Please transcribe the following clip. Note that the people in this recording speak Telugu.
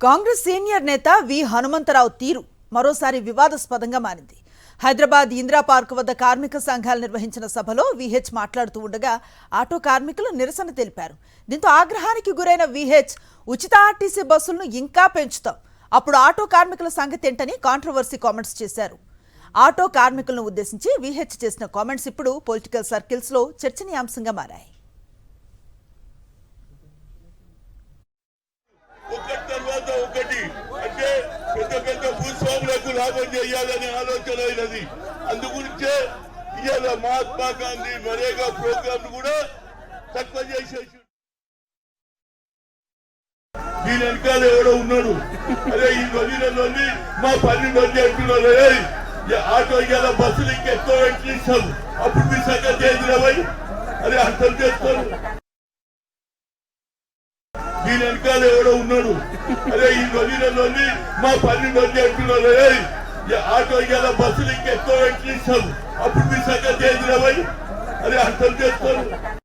కాంగ్రెస్ సీనియర్ నేత వి హనుమంతరావు తీరు మరోసారి వివాదాస్పదంగా మారింది. హైదరాబాద్ ఇందిరా పార్క్ వద్ద కార్మిక సంఘాలు నిర్వహించిన సభలో విహెచ్ మాట్లాడుతూ ఉండగా ఆటో కార్మికులు నిరసన తెలిపారు. దీంతో ఆగ్రహానికి గురైన విహెచ్ ఉచిత ఆర్టీసీ బస్సులను ఇంకా పెంచుతాం, అప్పుడు ఆటో కార్మికుల సంగతి ఏంటని కాంట్రవర్సీ కామెంట్స్ చేశారు. ఆటో కార్మికులను ఉద్దేశించి విహెచ్ చేసిన కామెంట్స్ ఇప్పుడు పొలిటికల్ సర్కిల్స్ లో చర్చనీయాంశంగా మారాయి. పెద్ద భూస్వాములకు లాభం చేయాలనే ఆలోచన అయినది. అందుగురించే ఇవాళ మహాత్మా గాంధీ నరేగా ప్రోగ్రామ్ కూడా తక్కువ చేసేసి దీని వెనకాల ఎవడో ఉన్నాడు. అరే ఈ నొల్లి మా పని నొల్లి అంటున్నారు. ఆటో ఇవాళ బస్సులు ఇంకెక్కువ వెంటనిస్తాం, అప్పుడు మీ సంగతి చేద్దామై అరే అర్థం చేస్తారు. దీని వెనకాల ఎవడో ఉన్నాడు. అరే ఈ నొల్లి మా పని నొల్లి అంటున్నారు. ఆటో ఇవాళ బస్సులు ఇంకెక్కువ వెంటనిస్తాం, అప్పుడు మీ సంగతి చేద్దామై అరే అర్థం చేస్తారు.